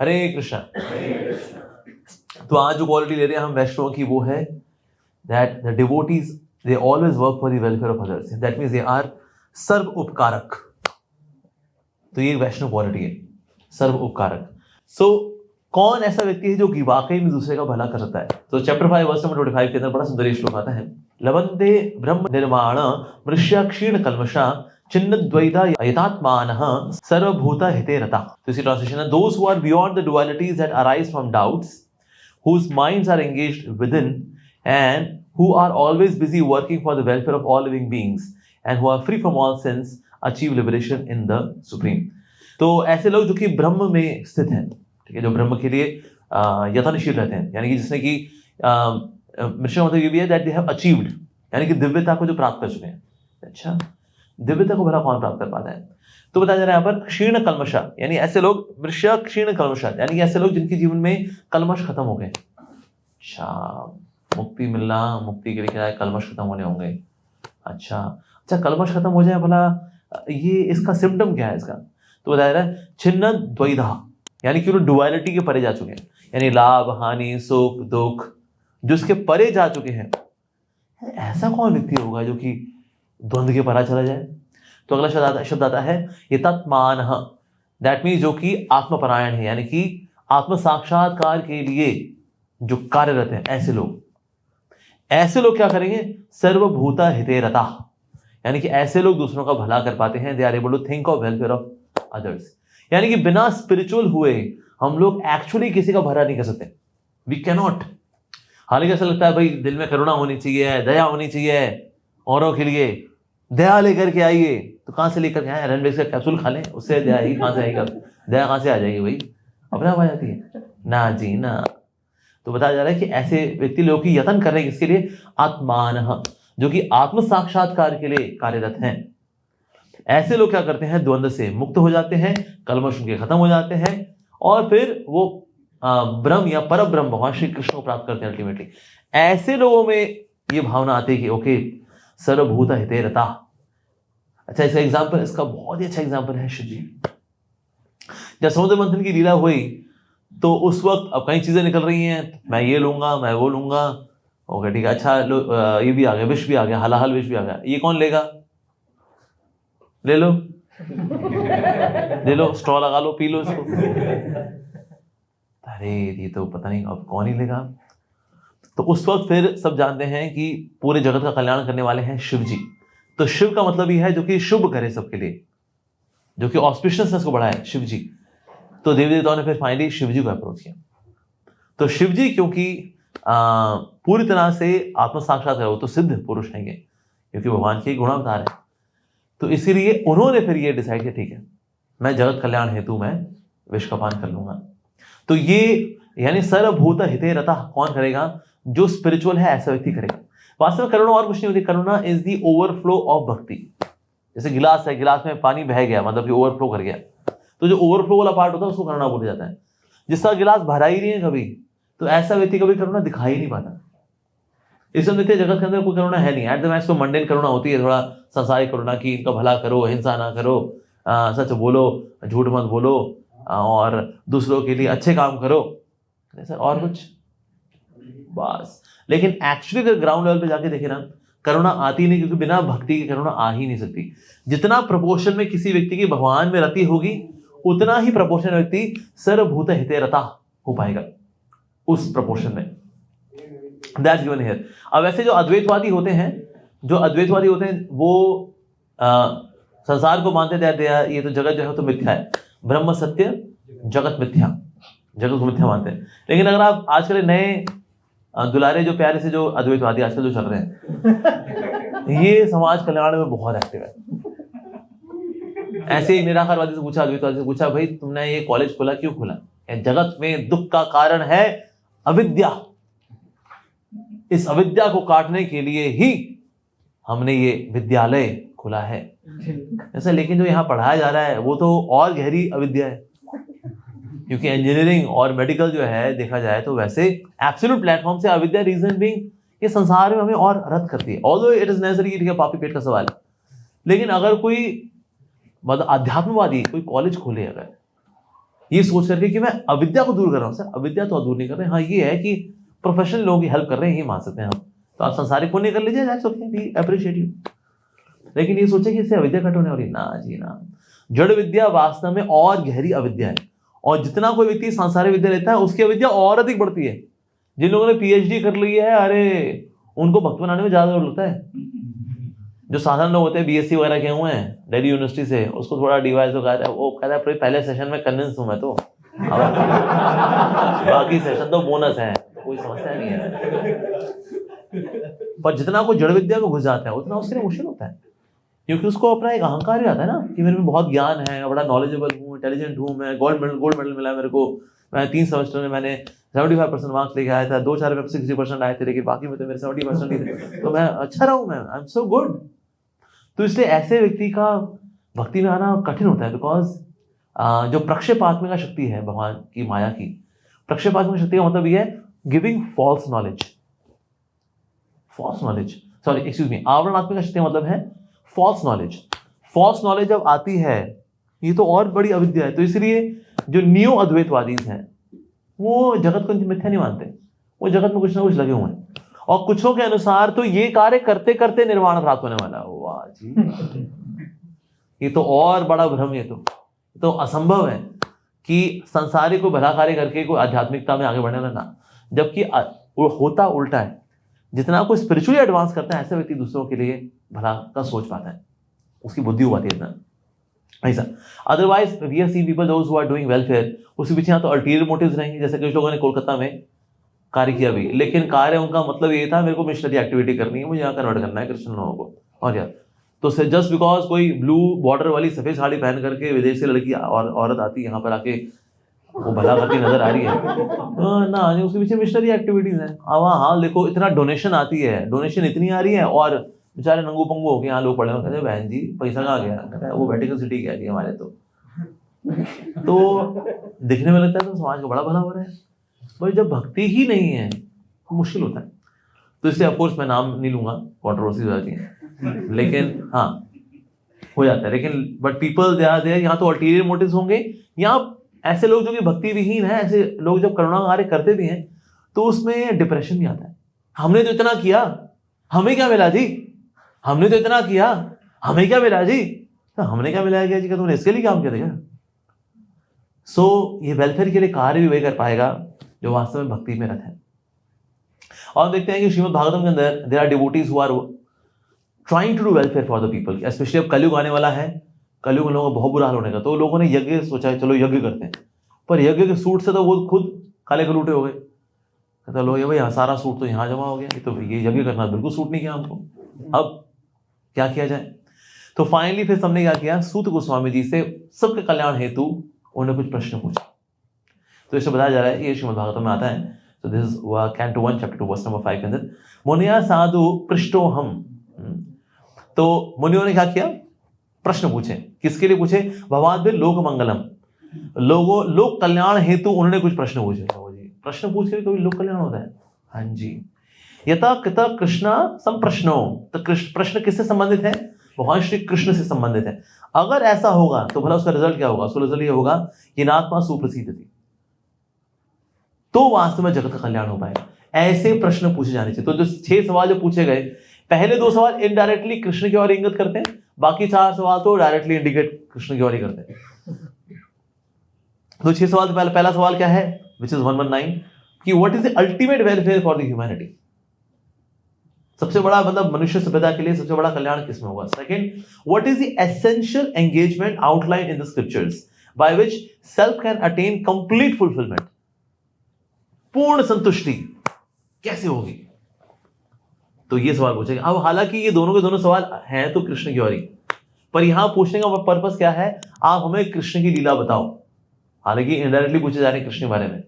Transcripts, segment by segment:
हरे कृष्णा। तो आज जो क्वालिटी ले रहे हैं हम वैष्णव की वो है that the devotees they always work for the welfare of others. That means they are सर्व उपकारक। तो ये वैष्णव क्वालिटी है, सर्व उपकारक। सो कौन ऐसा व्यक्ति है जो कि वाकई में दूसरे का भला कर सकता है? तो चैप्टर 5 वर्स नंबर 25 के अंदर बड़ा सुंदर श्लोक आता है, लवंते ब्रह्म निर्माण मृष्या क्षीण कल्मषा चिन्ह द्वैता यथात्मानः सर्वभूत हिते रता। तो इसी ट्रांसलेशन है, those who are beyond the dualities that arise from doubts, whose minds are engaged within and who are always busy working for the welfare of all living beings and who are free from all sins achieve liberation in the supreme। तो ऐसे लोग जो कि ब्रह्म में स्थित हैं, ठीक है, जो ब्रह्म के लिए यत्नशील रहते हैं, यानी कि जिसने कि मिशन मतलब ये भी है दैट दे हैव अचीव्ड, यानी कि दिव्यता को जो प्राप्त कर चुके हैं। अच्छा, दिव्यता को भला कौन प्राप्त कर पाता है? तो बताया जा रहा है यहाँ पर क्षीण कल्मषा, यानी ऐसे लोग, मृष्या क्षीण कल्मषा, यानी कि ऐसे लोग जिनके जीवन में कल्मश खत्म हो गए। अच्छा, मुक्ति मिलना, मुक्ति के लिए क्या है? कल्मश खत्म होने होंगे। अच्छा, कल्मश खत्म हो जाए भला, ये इसका सिम्टम क्या है इसका? तो बताया जा रहा है छिन्न द्वैधा, यानी कि वो डुअलिटी के परे जा चुके हैं, यानी लाभ हानि सुख दुख जो इसके परे जा चुके हैं। ऐसा कौन व्यक्ति होगा जो कि द्वंद्व के परा चला जाए? तो अगला शब्द आता है यथात्मान, दैट मीन्स जो कि आत्मपरायण है, यानी कि आत्म साक्षात्कार के लिए जो कार्यरत हैं। ऐसे लोग क्या करेंगे? सर्वभूत हिते रता, यानी कि ऐसे लोग दूसरों का भला कर पाते हैं। They are able to think of welfare of others, यानी कि बिना स्पिरिचुअल हुए हम लोग एक्चुअली किसी का भला नहीं कर सकते। We can not. हालांकि ऐसा लगता है भाई दिल में करुणा होनी चाहिए, दया होनी चाहिए, औरों के लिए दया लेकर के आइए। तो कहां से लेकर के आए? रेनबेक्स का कैप्सूल खा लें, उससे दया आएगी? कहां से आएगी दया? कहां से आ जाएगी भाई? अपने आप आ जाती है ना जी ना। तो बताया जा रहा है कि ऐसे व्यक्ति लोग की यत्न कर रहे हैं किसके लिए? आत्मान, जो कि आत्म साक्षात्कार के लिए कार्यरत हैं। ऐसे लोग क्या करते हैं? द्वंद्व से मुक्त हो जाते हैं, कल्मश उनके खत्म हो जाते हैं और फिर वो ब्रह्म या पर ब्रह्म भगवान श्री कृष्ण को प्राप्त करते हैं अल्टीमेटली। ऐसे लोगों में ये भावना आती है कि ओके सर्वभूत हिते रता। अच्छा, इसका एग्जाम्पल, इसका बहुत ही अच्छा एग्जाम्पल है शिव जी। जब समुद्र मंथन की लीला हुई तो उस वक्त अब कई चीजें निकल रही हैं, मैं ये लूंगा, मैं वो लूंगा, ओके ठीक है, अच्छा ये भी आ गया, विष भी आ गया, हलाहल विष भी आ गया, ये कौन लेगा? ले लो ले लो, स्ट्रॉ लगा लो, पी लो इसको। अरे ये तो पता नहीं अब कौन ही लेगा। तो उस वक्त फिर सब जानते हैं कि पूरे जगत का कल्याण करने वाले हैं शिव जी। तो शिव का मतलब ही है जो कि शुभ करे सबके लिए, जो कि ऑस्पिशियसनेस को बढ़ाए, शिव जी। तो देवी देवताओं ने फिर फाइनली शिव जी को अप्रोच किया। तो शिव जी क्योंकि पूरी तरह से आत्म साक्षात है, वो तो सिद्ध पुरुष हैं ये, क्योंकि भगवान के गुणावतार है। तो इसीलिए उन्होंने फिर ये डिसाइड किया ठीक है मैं जगत कल्याण हेतु मैं विष का पान कर लूंगा। तो ये यानी सर्वभूत हिते रता कौन करेगा? जो स्पिरिचुअल है ऐसा व्यक्ति करेगा। वास्तव में करुणा और कुछ नहीं होती, करुणा इज दी ओवरफ्लो ऑफ भक्ति। जैसे गिलास है, गिलास में पानी बह गया मतलब कि ओवरफ्लो कर गया, तो जो ओवरफ्लो वाला पार्ट होता है उसको करुणा बोला जाता है। जिसका गिलास भरा ही नहीं है कभी, तो ऐसा व्यक्ति कभी करुणा दिखाई ही नहीं पाता। इस नित्य जगत के अंदर कोई करुणा है नहीं। एट द मैक्स तो मंडेन करुणा होती है, थोड़ा संसारिक करुणा की इनका भला करो, हिंसा ना करो, सच बोलो, झूठ मत बोलो और दूसरों के लिए अच्छे काम करो, और कुछ बस। लेकिन एक्चुअली अगर ग्राउंड लेवल पे जाके देखे ना, करुणा आती नहीं, क्योंकि बिना भक्ति की करुणा आ ही नहीं सकती। जितना प्रपोर्शन में किसी व्यक्ति की भगवान में रति होगी उतना ही प्रपोर्शन व्यक्ति सर्वभूत हिते रता हो पाएगा, उस प्रपोर्शन में। That's given here. अब ऐसे जो अद्वैतवादी होते हैं वो संसार को मानते थे ये तो जगत जो है तो मिथ्या है, ब्रह्म सत्य जगत मिथ्या, जगत को मिथ्या मानते हैं। लेकिन अगर आप आजकल नए दुलारे जो प्यारे से जो अद्वैतवादी आजकल जो चल रहे हैं ये समाज कल्याण में बहुत एक्टिव है। ऐसे ही निराकारवादी से पूछा, अद्वैतवादी से पूछा, भाई तुमने ये कॉलेज खोला क्यों खोला? जगत में दुख का कारण है अविद्या, इस अविद्या को काटने के लिए ही हमने ये विद्यालय खोला है ऐसा। लेकिन जो यहाँ पढ़ाया जा रहा है वो तो और गहरी अविद्या है, क्योंकि इंजीनियरिंग और मेडिकल जो है देखा जाए तो वैसे एब्सोल्यूट प्लेटफॉर्म से अविद्या रीजन बिंग ये संसार में हमें और रद्द करती है। ऑल्दो इट इज नेसेसरी, ठीक है पापी पेट का सवाल है, लेकिन अगर कोई मतलब अध्यात्मवादी कोई कॉलेज खोले अगर, ये सोच करके कि मैं अविद्या को दूर कर रहा हूँ। सर अविद्या तो दूर नहीं कर रहे, हाँ ये है कि प्रोफेशनल लोगों की हेल्प कर रहे हैं, ये मान सकते हैं हम। तो आप संसारिक पुण्य कर लीजिए, that's okay, we appreciate you. लेकिन ये सोचे कि इससे अविद्या कट होने वाली, ना जी ना। जड़ विद्या वास्तव में और गहरी अविद्या है, और जितना कोई व्यक्ति सांसारिक विद्या लेता है उसकी अविद्या और अधिक बढ़ती है। जिन लोगों ने पीएचडी कर ली है, अरे उनको भक्त बनाने में ज्यादा लगता है। जो साधारण लोग होते हैं, बीएससी वगैरह के हुए हैं दिल्ली यूनिवर्सिटी से, उसको थोड़ा डिवाइस वो कहता है पहले सेशन में कन्विंस हूं मैं तो, बाकी सेशन तो बोनस है, कोई समस्या नहीं है। पर जितना कोई जड़ विद्या में घुस जाता है उतना उसके लिए मुश्किल होता है, क्योंकि उसको अपना एक अहंकार भी आता है ना कि मेरे में बहुत ज्ञान है, बड़ा नॉलेजेबल हूँ, इंटेलिजेंट हूँ, मैं गोल्ड मेडल मिला मेरे को, मैं 3 सेमेस्टर में मैंने 75% मार्क्स लेके आया था, 2-4 में 60% आए थे, लेकिन बाकी में तो मेरे 70% ही थे, तो मैं अच्छा रहा हूँ, मैं आई एम सो गुड। तो इसलिए ऐसे व्यक्ति का भक्ति में आना कठिन होता है, बिकॉज जो प्रक्षेपात्मिका शक्ति है भगवान की माया की, प्रक्षेपात्मिका शक्ति का मतलब ये है गिविंग फॉल्स नॉलेज, आवरणात्मिका शक्ति का मतलब है फॉल्स नॉलेज। फॉल्स नॉलेज जब आती है ये तो और बड़ी अविद्या है। तो इसलिए जो नियो अद्वैतवादी हैं वो जगत को मिथ्या नहीं मानते, वो जगत में कुछ ना कुछ लगे हुए हैं, और कुछों के अनुसार तो ये कार्य करते करते निर्वाण प्राप्त होने वाला। वाह जी, ये तो और बड़ा भ्रम, ये तो असंभव है कि संसारी को भला कार्य करके कोई आध्यात्मिकता में आगे बढ़ने लगा, जबकि होता उल्टा है। जितना कोई स्पिरिचुअली एडवांस करता है ऐसे व्यक्ति दूसरों के लिए भला का सोच पाता है, उसकी बुद्धि हो पाती है इतना ऐसा। Otherwise we have seen people those who are doing welfare, उसके पीछे या तो अल्टीरियर मोटिव्स रहेंगे, जैसे कुछ लोगों ने कोलकाता में कार्य किया भी, लेकिन कार्य उनका मतलब ये था मेरे को मिशनरी एक्टिविटी करनी है, मुझे यहाँ कन्वर्ट करना है क्रिश्चियन लोगों को, और यार तो जस्ट बिकॉज कोई ब्लू बॉर्डर वाली सफेद साड़ी पहन करके विदेश से लड़की और औरत आती है यहाँ पर आके वो भला करती नजर आ रही है ना, उसके पीछे मिशनरी एक्टिविटीज हैं। अब हाँ देखो इतना डोनेशन आती है, डोनेशन इतनी आ रही है, और बेचारे नंगू पंगू होके यहाँ लोग पड़े हुए, कहते हैं बहन जी पैसा कहाँ गया, कहता है वो वेटिकन सिटी गया जी हमारे, तो दिखने में लगता है तो समाज का बड़ा भला हो रहा है, भाई जब भक्ति ही नहीं है तो मुश्किल होता है। तो इसलिए ऑफकोर्स मैं नाम नहीं लूंगा, कॉन्ट्रोवर्सी हो जाती है, लेकिन हाँ हो जाता है। लेकिन but people they are there, यहाँ तो अल्टीरियर मोटिव्स होंगे, यहाँ ऐसे लोग जो कि भक्ति विहीन है, ऐसे लोग जब करुणा कार्य करते भी हैं तो उसमें डिप्रेशन भी आता है। हमने तो इतना किया, हमें क्या मिला जी, हमने तो इतना किया, हमें क्या मिला जी, तो हमने क्या मिलाया गया जी, क्या तुमने इसके लिए काम किया था क्या? सो ये वेलफेयर के लिए कार्य भी वही कर पाएगा जो वास्तव में भक्ति में रत है। और देखते हैं कि श्रीमद् भागवतम के अंदर there are devotees who are trying to do welfare for the people. Specially अब कलयुग आने वाला है, कलयुग में लोगों का बहुत बुरा हाल होने का, तो लोगों ने यज्ञ सोचा है चलो यज्ञ करते हैं, पर यज्ञ के सूट से तो वो खुद काले कलूटे हो गए, कहता लो ये भाई सारा सूट तो यहाँ जमा हो गया, तो ये यज्ञ करना बिल्कुल सूट नहीं किया हमको, अब क्या किया जाए। तो फाइनली फिर हमने क्या किया, सूत गोस्वामी जी से सबके कल्याण हेतु उन्होंने कुछ प्रश्न पूछा। तो इसे बताया जा रहा है, ये श्रीमद् भागवतम में आता है। तो this is canto 1 chapter 2 verse number 5 के अंदर, मुनिया साधु पृष्ठो हम। तो मुनियों ने क्या किया, प्रश्न पूछे, किसके लिए पूछे, भगवान भी लोक मंगलम, लोक कल्याण हेतु उन्होंने कुछ प्रश्न पूछे। प्रश्न पूछ के कभी लोक कल्याण होता है? हाँ जी। यथा कृता कृष्णा संप्रश्नो, तो प्रश्न किससे संबंधित है, भगवान श्री कृष्ण से संबंधित है। अगर ऐसा होगा तो भला उसका रिजल्ट क्या होगा, उसका रिजल्ट ये होगा कि नात्मा सुप्रसिद्ध थी, तो वास्तव में जगत का कल्याण हो पाएगा। ऐसे प्रश्न पूछे जाने चाहिए। तो जो 6 सवाल जो पूछे गए, पहले 2 सवाल इनडायरेक्टली कृष्ण की ओर इंगित करते हैं, बाकी 4 सवाल तो डायरेक्टली इंडिकेट कृष्ण की ओर ही करते हैं। तो 6 सवाल, पहला सवाल क्या है, विच इज 119, कि what is the ultimate welfare for the humanity, सबसे बड़ा मतलब मनुष्य सभ्यता के लिए सबसे बड़ा कल्याण किसमें होगा। Second, what is the essential engagement outline in the scriptures by which self can attain complete fulfilment, पूर्ण संतुष्टि कैसे होगी। तो ये सवाल पूछेंगे। अब हालांकि ये दोनों के दोनों सवाल हैं तो कृष्ण की ओर ही, पर यहां पूछने का पर्पस क्या है, आप हमें कृष्ण की लीला बताओ। हालांकि इनडायरेक्टली पूछे जा रहे हैं कृष्ण के बारे में,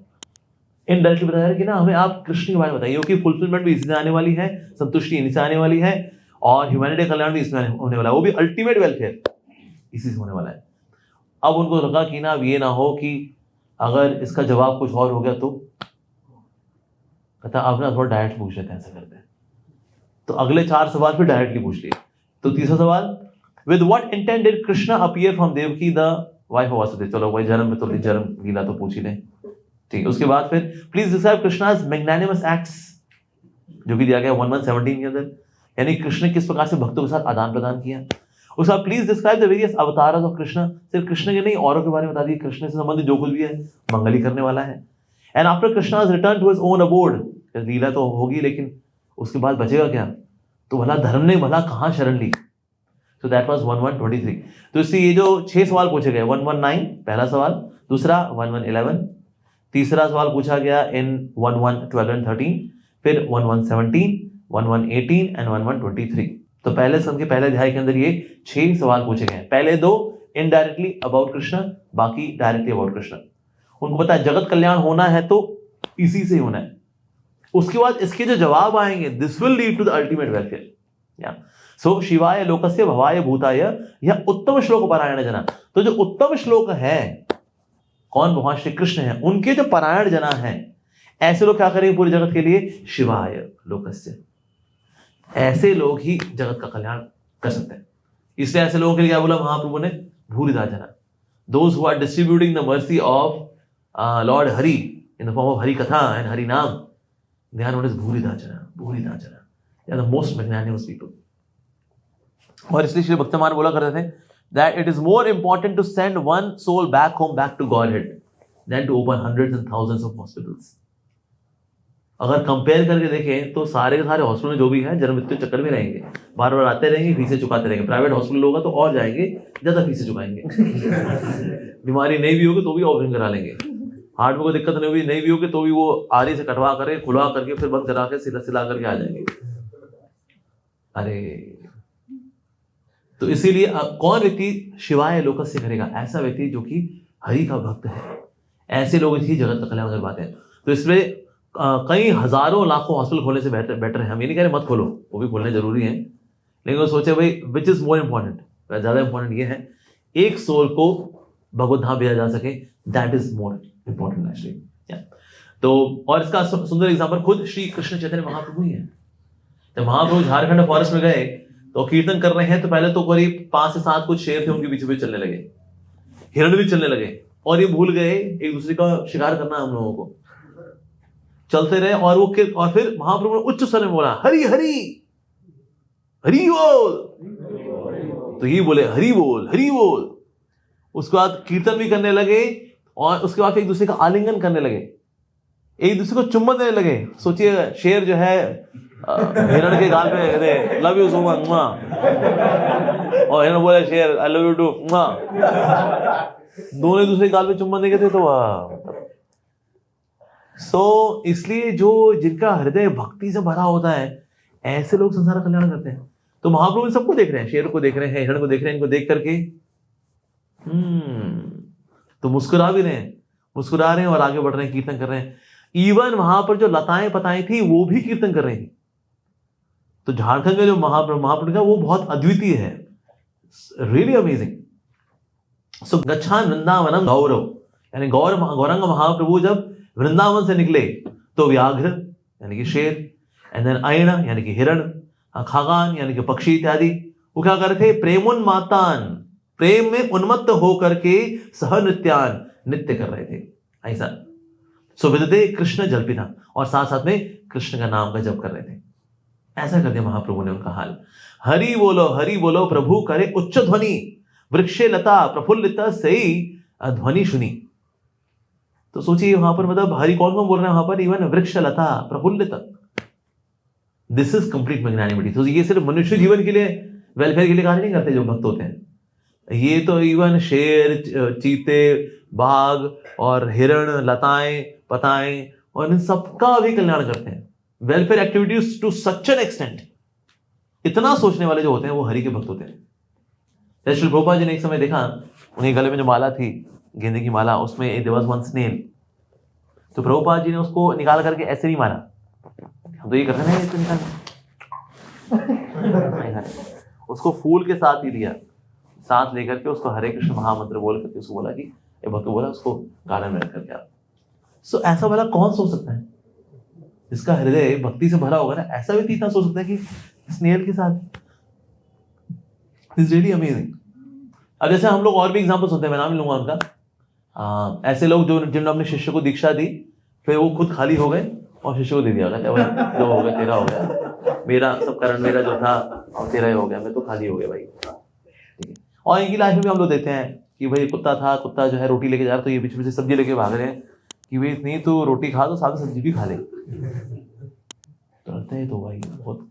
इनडायरेक्टली बताया कि ना हमें आप कृष्ण के बारे में बताइए, क्योंकि फुलफिलमेंट भी इससे आने वाली है, संतुष्टि इन्हीं से आने वाली है, और ह्यूमैनिटी कल्याण भी इसमें होने वाला है, वो भी अल्टीमेट वेलफेयर इसी से होने वाला है। अब उनको लगा कि ना अब ये ना हो कि अगर इसका जवाब कुछ और हो गया तो, कहता अब ना थोड़ा डायरेक्ट पूछ लेते हैं, ऐसा करते हैं। तो अगले 4 सवाल फिर डायरेक्टली पूछ लिए। तो तीसरा सवाल, with what intent did Krishna appear from Devaki the wife of Vasudeva, चलो वही जन्म तो जन्म लीला तो पूछ ही लें, ठीक है। उसके बाद फिर please describe Krishna's magnanimous acts, जो भी दिया गया 1117 के अंदर, यानी कृष्ण ने किस प्रकार से भक्तों के साथ आदान प्रदान किया। उसके बाद please describe the various avatars of Krishna, सिर्फ कृष्ण के नहीं औरों के बारे में बता दिए, कृष्ण से संबंधित जो कुछ भी है मंगल ही करने वाला है। And after Krishna's return to his own abode, लीला तो होगी लेकिन उसके बाद बचेगा क्या, तो भला धर्म ने भला कहां शरण ली। So that was 1123। तो इससे ये जो 6 सवाल पूछे गए, 119 पहला सवाल, दूसरा 1111, तीसरा सवाल पूछा गया इन 1112 एंड 13, फिर 1117, 1118 एंड 1123। तो पहले सन के पहले अध्याय के अंदर ये 6 सवाल पूछे गए। पहले 2 इनडायरेक्टली अबाउट कृष्ण, बाकी डायरेक्टली अबाउट कृष्ण। उनको पता है जगत कल्याण होना है तो इसी से होना है। उसके बाद इसके जो जवाब आएंगे, this will lead to the ultimate welfare. या सो शिवाय लोकस्य भवाय भूताय यह उत्तम श्लोक पारायण जना। तो जो उत्तम श्लोक है, कौन, भगवान श्री कृष्ण है, उनके जो पारायण जना है, ऐसे लोग क्या करेंगे पूरे जगत के लिए, शिवाय लोकस्य, ऐसे लोग ही जगत का कल्याण कर सकते हैं। इसलिए ऐसे लोगों के लिए क्या बोला महाप्रभु ने, भूरिदा जना, those who are distributing the mercy of Lord Hari in the form of Hari कथा एंड हरि नाम, दे आर नोन एज भूरिदा जना, भूरिदा जना, they are the most magnanimous people. और इसलिए श्री भक्तमान बोला करते थे that it is more important to send one soul back home, back to Godhead, than to open hundreds and thousands of hospitals. अगर कंपेयर करके देखें तो सारे के सारे हॉस्पिटल में जो भी है जन्म मृत्यु चक्कर में रहेंगे, बार बार आते रहेंगे, फीसें चुकाते रहेंगे। प्राइवेट हॉस्पिटल होगा तो और जाएंगे, ज्यादा फीसें चुकाएंगे। बीमारी नहीं भी होगी तो भी ऑपरेशन करा लेंगे, हार्ट में कोई दिक्कत नहीं भी होगी तो भी वो आरी से कटवा करके खुलवा करके फिर बंद करा के सिला करके आ जाएंगे। अरे तो इसीलिए कौन व्यक्ति शिवाय लोकस्य करेगा, ऐसा व्यक्ति जो कि हरि का भक्त है, ऐसे लोग ही जगत का कल्याण कर पाते हैं। तो इसमें कई हजारों लाखों हॉस्पिटल खोलने से बेटर है। हम ये नहीं कह रहे मत खोलो, वो भी खोलने जरूरी है, लेकिन वो सोचे भाई विच इज मोर इंपॉर्टेंट, ज्यादा इंपॉर्टेंट ये है एक सोल को भगवत धाम भेजा जा सके, that is more important actually. तो और इसका सुंदर एग्जाम्पल खुद श्री कृष्ण चैतन्य महाप्रभु ही है। जब महाप्रभु झारखंड फॉरेस्ट में गए तो कीर्तन कर रहे हैं, तो पहले तो करीब 5 से 7 कुछ शेर थे, उनके पीछे पीछे चलने लगे, हिरण भी चलने लगे, और ये भूल गए एक दूसरे का शिकार करना हम लोगों को। चलते रहे और फिर महाप्रभु ने उच्च स्वर में बोला हरि हरि हरि बोल, तो ये बोले हरि बोल हरि बोल। उसके बाद कीर्तन भी करने लगे और उसके बाद एक दूसरे का आलिंगन करने लगे, एक दूसरे को चुम्बन देने लगे। सोचिए शेर जो है हिरण के गाल पे लव यू सो मच, और हिरण बोले शेर आई लव यू टू, दोनों एक दूसरे के गाल पे चुम्बन देंगे थे। तो इसलिए जो जिनका हृदय भक्ति से भरा होता है, ऐसे लोग संसार का कल्याण करते हैं। तो महाप्रभु सबको देख रहे हैं, शेर को देख रहे हैं, हिरण को देख रहे हैं, इनको देख करके तो मुस्कुरा भी रहे हैं, मुस्कुरा रहे हैं और आगे बढ़ रहे हैं, कीर्तन कर रहे हैं। इवन वहां पर जो लताएं पताएं थी वो भी कीर्तन कर रही थी। तो झारखंड में जो महाप्रभु का वो बहुत अद्वितीय है, रियली अमेजिंग। सो गच्छान वृंदावनम गौरव, यानी गौरंग महाप्रभु जब वृंदावन से निकले तो व्याघ्र यानी कि शेर, एंड देन अयण यानी कि हिरण, खगान यानी कि पक्षी इत्यादि, वो क्या कर रहे थे, प्रेमोन्मातान, प्रेम में उन्मत्त होकर के सह नृत्यान, नृत्य कर रहे थे ऐसा। सो विदते कृष्ण जल्पिना, और साथ साथ में कृष्ण का नाम का जप कर रहे थे। ऐसा कर दिया महाप्रभु ने उनका हाल। हरि बोलो प्रभु करे उच्च ध्वनि, वृक्षे लता प्रफुल्लित सही ध्वनि सुनी। तो सोचिए वहां पर मतलब हरि कौन कौन बोल रहे हैं वहां पर, इवन वृक्ष लता प्रफुल्लित, दिस इज कंप्लीट मैग्नानिमिटी। तो ये सिर्फ मनुष्य जीवन के लिए वेलफेयर के लिए कार्य नहीं करते जो भक्त होते हैं, ये तो इवन शेर, चीते, बाघ और हिरण, लताएं पताएं और इन सबका भी कल्याण करते हैं। Welfare activities to such an extent, इतना सोचने वाले जो होते हैं वो हरि के भक्त होते हैं। जैसे श्री प्रभुपाद जी ने एक समय देखा, उन्हें गले में जो माला थी गेंदे की माला, उसमें देयर वाज वन स्नेल। तो प्रभुपाद जी ने उसको निकाल करके ऐसे नहीं मारा, हम तो ये करते हैं इसको निकाल उसको फूल के साथ ही दिया, साथ लेकर के उसको हरे कृष्ण महामंत्र बोल करके उसको बोला कि ये भक्त बोला उसको गार्डन में रख करके आप। सो ऐसा वाला कौन सोच सकता है जिसका हृदय भक्ति से भरा होगा ना, ऐसा व्यक्ति इतना सोच सकता है कि स्नेल के साथ, इज रियली अमेजिंग। अब जैसे हम लोग और भी एग्जाम्पल सुनते हैं, मैं नाम नहीं लूंगा उनका, ऐसे लोग जो जिन्होंने अपने शिष्य को दीक्षा दी, फिर वो खुद खाली हो गए और शिष्य को दे दिया, कहते भाई जो हो गया तेरा हो गया, मेरा सब कारण मेरा जो था और तेरा ही हो गया, मैं तो खाली हो गया भाई, ठीक है। और इनकी लाइफ में भी हम लोग देखते हैं कि भाई कुत्ता था, कुत्ता जो है रोटी लेके जा रहा, तो ये पीछे पीछे सब्जी लेके भाग रहे हैं कि भाई नहीं तो रोटी खा तो साथ में सब्जी भी खा ले, तो लगता है तो भाई बहुत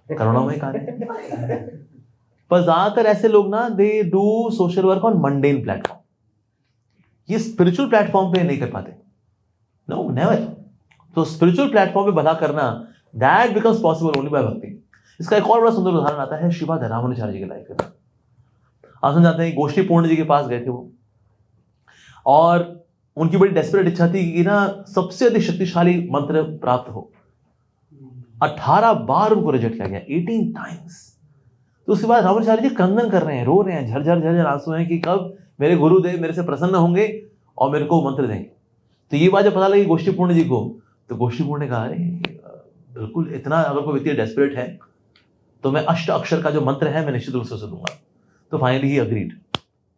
करुणामय कार्य है। पर ज्यादातर ऐसे लोग ना, they do social work on mundane platform, ये स्पिरिचुअल प्लेटफॉर्म पे नहीं कर पाते, नो नेवर। तो स्पिरिचुअल प्लेटफॉर्म पे भला करना, that becomes possible only by भक्ति। इसका एक और बड़ा सुंदर उदाहरण आता है श्रीपाद रामानुजाचार्य जी की लाइफ में। आप समझ जाते हैं, गोष्ठी पूर्ण जी के पास गए थे वो, और उनकी बड़ी डेस्परेट इच्छा थी कि ना सबसे अधिक शक्तिशाली मंत्र प्राप्त हो। 18 बार उनको रिजेक्ट किया गया, 18 टाइम्स। तो उसके बाद रामानुजाचार्य जी क्रंदन कर रहे हैं, रो रहे हैं, झरझर झरझर आंसू हैं कि कब मेरे गुरुदेव मेरे से प्रसन्न होंगे और मेरे को मंत्र देंगे। तो ये बात जब पता लगी गोष्ठी पूर्ण जी को, तो गोष्ठी पूर्ण ने कहा, अरे बिल्कुल, इतना अगर कोई व्यक्ति डेस्परेट है तो मैं अष्ट अक्षर का जो मंत्र है मैं निश्चित रूप से उसे दूंगा। तो फाइनली ही अग्रीड,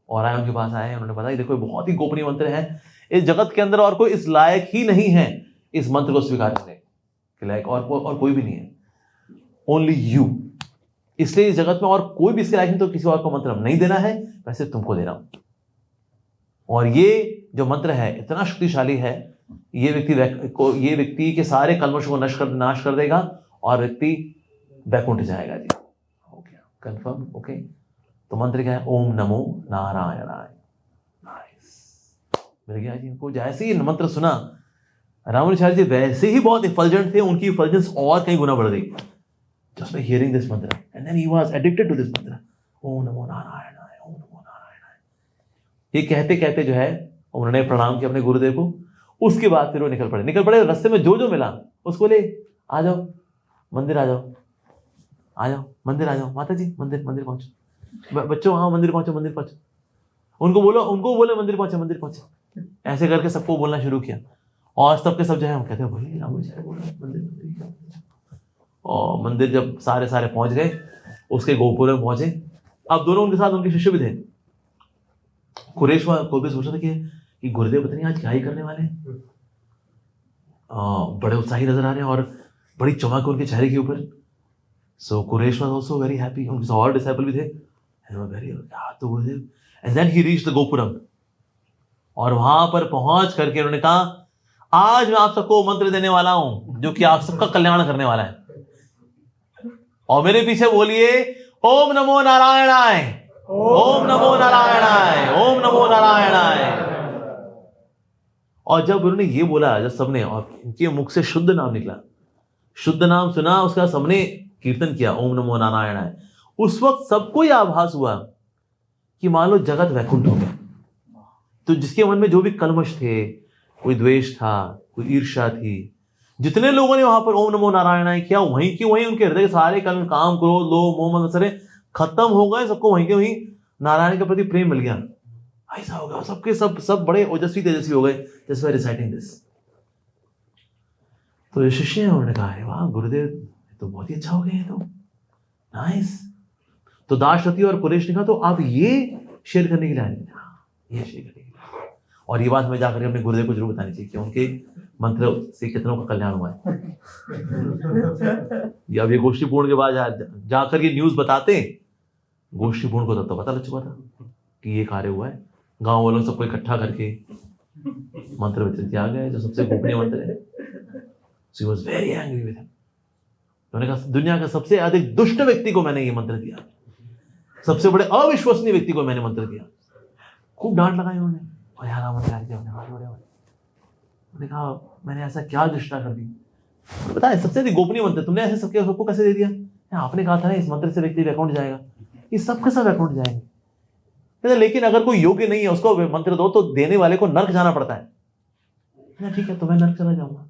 और आए उनके पास आए, उन्होंने बताया देखो बहुत ही गोपनीय मंत्र है, इस जगत के अंदर और कोई इस लायक ही नहीं है इस मंत्र को स्वीकार करने के लायक, और कोई भी नहीं है, ओनली यू। इसलिए इस जगत में और कोई भी इसके लायक नहीं, तो किसी और को मंत्र नहीं देना है, वैसे तुमको दे रहा हूं। और ये जो मंत्र है इतना शक्तिशाली है, ये व्यक्ति के सारे कल्मशों को नाश कर देगा और व्यक्ति बैकुंठ जाएगा। जी हो गया कंफर्म, ओके। तो मंत्र क्या है? ओम नमो नारायणाय। नाइस, मिल गया जी इनको। जैसे ही मंत्र सुना रामानुजाचार्य जी वैसे ही बहुत इफल्जेंट थे, उनकी इफल्जेंस और कई गुना बढ़ गई just by hearing this mantra, and then he was addicted to this mantra, ओम नमो नारायणाय, ओम नमो नारायणाय। ये कहते कहते जो है उन्होंने प्रणाम किया अपने गुरुदेव को। उसके बाद फिर वो निकल पड़े। रास्ते में जो मिला उसको बोले, आ जाओ मंदिर, आ जाओ मंदिर, आ जाओ माता जी, मंदिर पहुंचो, बच्चों हाँ मंदिर पहुंचो, उनको बोले मंदिर पहुंचे। ऐसे करके सबको बोलना शुरू किया, और सबके सब जो है हम कहते हैं भाई रामानुजाचार्य बोल रहे मंदिर। और मंदिर जब सारे पहुंच गए, उसके गोपुर में पहुंचे। अब दोनों उनके साथ उनके शिष्य भी थे। कुरेश को भी सोचा था कि गुरुदेव पता नहीं आज क्या ही करने वाले हैं, बड़े उत्साही नजर आ रहे हैं और बड़ी चमक उनके चेहरे के ऊपर। So Kuresh was also very happy, उनके और डिसाइपल भी थे, एंड वेरी तो Gurudev. And then he reached the gopuram, और वहां पर पहुंच करके उन्होंने कहा, आज मैं आप सबको मंत्र देने वाला हूं जो कि आप सबका कल्याण करने वाला है, और मेरे पीछे बोलिए ओम नमो नारायणाय, ओम नमो नारायणाय, ओम नमो नारायणाय। और जब उन्होंने ये बोला, जब सबने, और इनके मुख से शुद्ध नाम निकला, शुद्ध नाम सुना, उसका सबने कीर्तन किया ओम नमो नारायणाय। उस वक्त सबको यह आभास हुआ कि मान लो जगत वैकुंठ हो गया। तो जिसके मन में जो भी कलमश थे, कोई द्वेष था, कोई ईर्ष्या थी, जितने लोगों ने वहां पर ओम नमो नारायणाय किया, वहीं की वहीं उनके हृदय के सारे काम, क्रोध, लोभ, मोह, मत्सर खत्म हो गए। सबको वहीं के वहीं नारायण के प्रति प्रेम मिल गया। ऐसा हो गया, सबके सब बड़े ओजस्वी तेजस्वी हो गए जस्ट बाय रिसाइटिंग दिस। तो ये शिष्य हैं, उन्होंने कहा, वाह गुरुदेव तो बहुत ही अच्छा हो गया, तो नाइस। तो दाशरथी और कुरेश ने कहा, तो आप ये शेयर करने के लिए आए? ये शेयर करने के लिए। और ये बात मैं जाकर अपने गुरुदेव को जरूर बतानी चाहिए कि उनके मंत्र से कितनों का कल्याण हुआ है। अब ये गोष्ठी पूर्ण के बाद जाकर ये न्यूज बताते, गोष्ठी पूर्ण को तो पता लग चुका था कि ये कार्य हुआ है। गांव वालों सबको इकट्ठा करके मंत्र वितरित किया गया, जो सबसे गोपनीय मंत्र है। So he was very angry with him. उन्होंने कहा, दुनिया का सबसे अधिक दुष्ट व्यक्ति को मैंने ये मंत्र दिया, सबसे बड़े अविश्वसनीय व्यक्ति को मैंने मंत्र दिया। खूब डांट लगाई उन्होंने, और यार उन्होंने कहा, मैंने ऐसा क्या दुष्टता कर दी? पता है सबसे अधिक गोपनीय मंत्र तुमने ऐसे सबको कैसे दे दिया? आपने कहा था ना इस मंत्र से व्यक्ति वैकुंठ जाएगा, ये सबके सब वैकुंठ जाएंगे। लेकिन अगर कोई योग्य नहीं है उसको मंत्र दो, तो देने वाले को नर्क जाना पड़ता है। ठीक है, तो मैं नर्क चला जाऊंगा,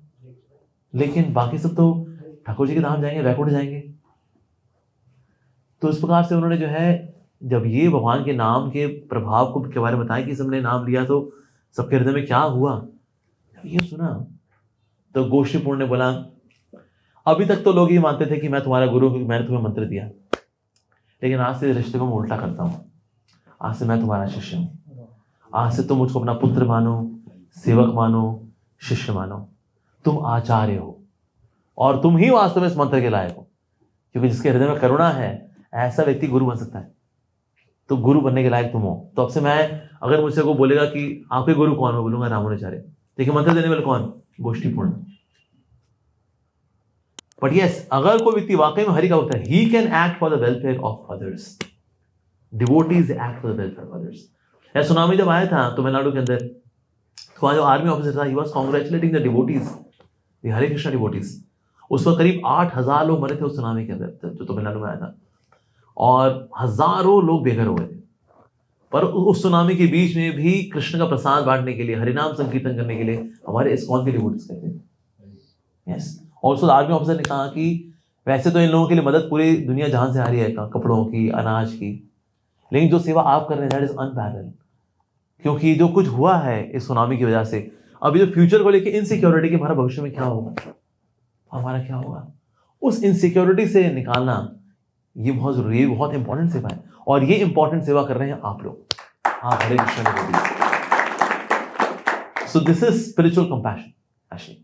लेकिन बाकी सब तो ठाकुर जी के धाम जाएंगे, वैकुंठ जाएंगे। तो इस प्रकार से उन्होंने जो है, जब ये भगवान के नाम के प्रभाव को के बारे में बताया कि सबने नाम लिया, तो सबके हृदय में क्या हुआ जब ये सुना। तो गोष्ठी पूर्ण ने बोला, अभी तक तो लोग ये मानते थे कि मैं तुम्हारा गुरु हूं, मैंने तुम्हें मंत्र दिया, लेकिन आज से रिश्ते को मैं उल्टा करता हूं। आज से मैं तुम्हारा शिष्य हूं, आज से तुम मुझको अपना पुत्र मानो, सेवक मानो, शिष्य मानो, तुम आचार्य हो और तुम ही वास्तव में इस मंत्र के लायक हो, क्योंकि जिसके हृदय में करुणा है ऐसा व्यक्ति गुरु बन सकता है। तो गुरु बनने के लायक तुम हो। तो अब से मैं, अगर मुझसे को बोलेगा कि आपके गुरु कौन, मैं बोलूंगा रामानुजाचार्य। देखिए मंत्र देने वाले कौन, गोष्ठीपूर्ण। बट यस, अगर कोई व्यक्ति वाकई में हरि का भक्त है, he can act for the welfare of others. Devotees act for the welfare of others. यार सुनामी जब आया था तमिलनाडु के अंदर, तो जो आर्मी ऑफिसर था, he was congratulating the devotees, the Hare Krishna devotees. उस वक्त करीब 8,000 लोग मरे थे उस सुनामी के अंदर जो तमिलनाडु में आया था, और हजारों लोग बेघर हुए थे। पर उस सुनामी के बीच में भी कृष्ण का प्रसाद बांटने के लिए, हरिनाम संकीर्तन करने के लिए हमारे इस्कॉन के डिवोटीज कहते हैं। यस, ऑल्सो आर्मी ऑफिसर ने कहा कि वैसे तो इन लोगों के लिए मदद पूरी दुनिया जहां से आ रही है, कपड़ों की, अनाज की, लेकिन जो सेवा आप कर रहे हैं दैट इज अनपैरेलल्ड। क्योंकि जो कुछ हुआ है इस सुनामी की वजह से, अभी जो फ्यूचर को लेकर इनसिक्योरिटी कि हमारा भविष्य में क्या होगा, हमारा क्या होगा, उस इनसिक्योरिटी से निकालना ये बहुत जरूरी है, बहुत इंपॉर्टेंट सेवा है। और ये इंपॉर्टेंट सेवा कर रहे हैं आप लोग, आप Hare Krishna devotees. So this is spiritual compassion. Actually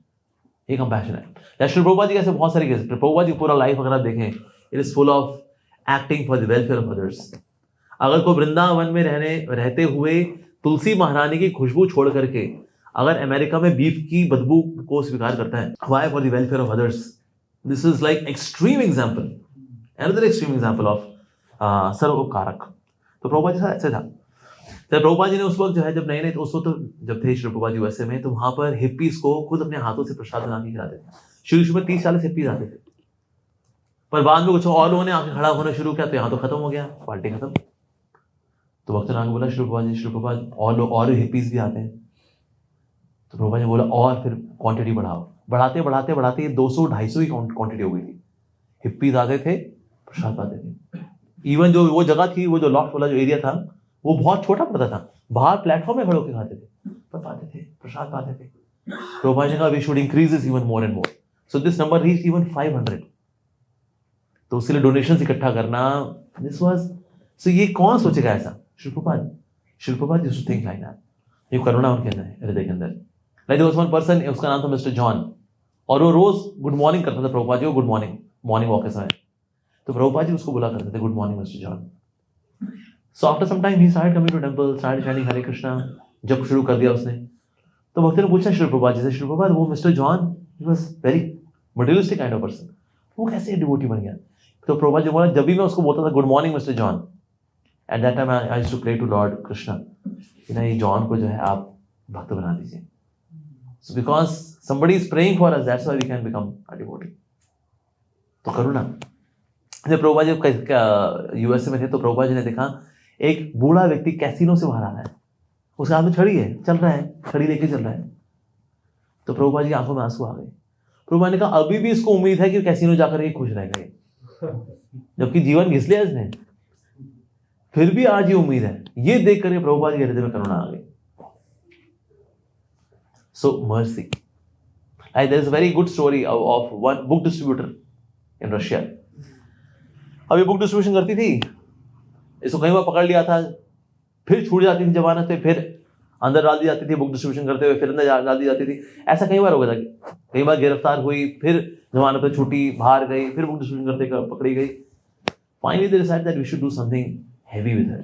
ये कंपैशन है। श्री प्रभुपाद जी कैसे बहुत सारे केस, प्रभुपाद जी पूरा लाइफ अगर आप देखें, it is full of acting for the welfare of others. अगर कोई वृंदावन में रहते हुए तुलसी महारानी की खुशबू छोड़ करके अगर अमेरिका में बीफ की बदबू को स्वीकार करता है, why, for the welfare of others. This is like extreme example, another extreme example of सर्वोपकारक। तो प्रभुपाद जी साथ ऐसे था। तो प्रभुपाद जी ने उस वक्त जो है, जब नए तो उस वक्त जब थे श्री प्रभुपाद जी यूएसए में, तो वहां पर हिप्पीज को खुद अपने हाथों से प्रसाद बना के खिलाते थे। शुरू में 30-40 हिप्पीज आते थे, पर बाद में कुछ और लोगों ने आके खड़ा होना शुरू किया, तो यहाँ तो खत्म हो गया, पार्टी खत्म। तो वक्त ने बोला श्री प्रभुपाद और लोग और हिप्पीज भी आते हैं। तो प्रभुपाद ने बोला और फिर क्वांटिटी बढ़ाओ। बढ़ाते बढ़ाते बढ़ाते 200-250 की क्वांटिटी हो गई थी। हिप्पीज आते थे, प्रसाद पाते थे। इवन जो वो जगह थी, वो जो लॉफ्ट वाला जो एरिया था, वो बहुत छोटा पड़ता था, बाहर प्लेटफॉर्म में खड़े होकर खाते थे, पर पाते थे, प्रसाद पाते थे। प्रभुपाद ने कहा we should increase this even more and more. So this number reach even 500। तो उसके लिए डोनेशन इकट्ठा करना, दिस वाज, सो ये कौन सोचेगा ऐसा? Shri Prabhupada used to think like that. ये करुणा उनके अंदर है, हृदय के अंदर। Like there was one person, उसका नाम था मिस्टर जॉन, और वो रोज गुड मॉर्निंग करता था प्रभुपाद जी को, गुड मॉर्निंग, मॉर्निंग वॉक के समय। तो प्रभुपाद जी उसको बुला करते थे, good morning mister John. So after some time he started coming to temple, started chanting Hare Krishna, जब शुरू कर दिया उसने। तो भक्त ने पूछा श्री प्रभुपाद जी से, श्री प्रभुपाद वो mister John, he was very materialistic kind of person, वो कैसे डिवोटी बन गया? तो प्रभुपाद जी बोला, जब भी मैं उसको बोलता था good morning mister John, at that time I used to pray to Lord Krishna कि ना, ये जॉन को जो है आप भक्त बना दीजिए। So because somebody is praying for us, that's why we can become a devotee. तो करुणा। जब प्रभुपाद जी यूएसए में थे, तो प्रभुपाद जी ने देखा एक बूढ़ा व्यक्ति कैसीनो से बाहर आ रहा है, उसके हाथ में छड़ी है, चल रहा है, छड़ी लेके चल रहा है। तो प्रभुपाद जी की आंखों में आंसू आ गए। प्रभुपाद ने कहा अभी भी इसको उम्मीद है कि कैसीनो जाकर ये खुश रहेगा, जबकि जीवन घिस लिया इसने, फिर भी आज ये उम्मीद है। ये देख करके प्रभुपाद के हृदय में करुणा आ गई। सो mercy. There is a very good story of one book distributor in Russia. अब ये बुक डिस्ट्रीब्यूशन करती थी, इसको कई बार पकड़ लिया था, फिर छूट जाती थी जमानत पे, फिर अंदर डाल दी जाती थी बुक डिस्ट्रीब्यूशन करते हुए, फिर अंदर डाल दी जाती थी। ऐसा कई बार हो गया था। कई बार गिरफ्तार हुई, फिर जमानत पे छूटी, बाहर गई, फिर बुक डिस्ट्रीब्यूशन करते पकड़ी गई। Finally they decided that we should do something heavy with her.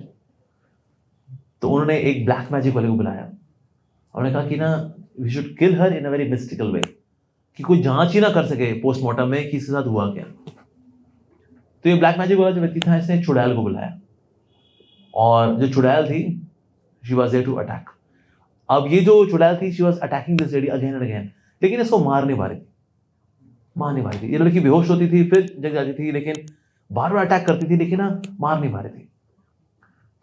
तो उन्होंने एक ब्लैक मैजिक वाले को बुलाया। उन्होंने कहा कि ना, we should kill her in a very mystical way, कि कोई जांच ही ना कर सके पोस्टमार्टम में कि इसके साथ हुआ क्या। तो ये ब्लैक मैजिक वाला जो व्यक्ति था, इसने चुड़ैल को बुलाया, और जो चुड़ैल थी, she was there to attack. अब ये जो चुड़ैल थी, she was attacking this lady again and again, लेकिन इसको मार नहीं पा रही थी। ये लड़की बेहोश होती थी, फिर जग जाती थी, लेकिन बार बार अटैक करती थी, लेकिन ना मार नहीं पा रही थी।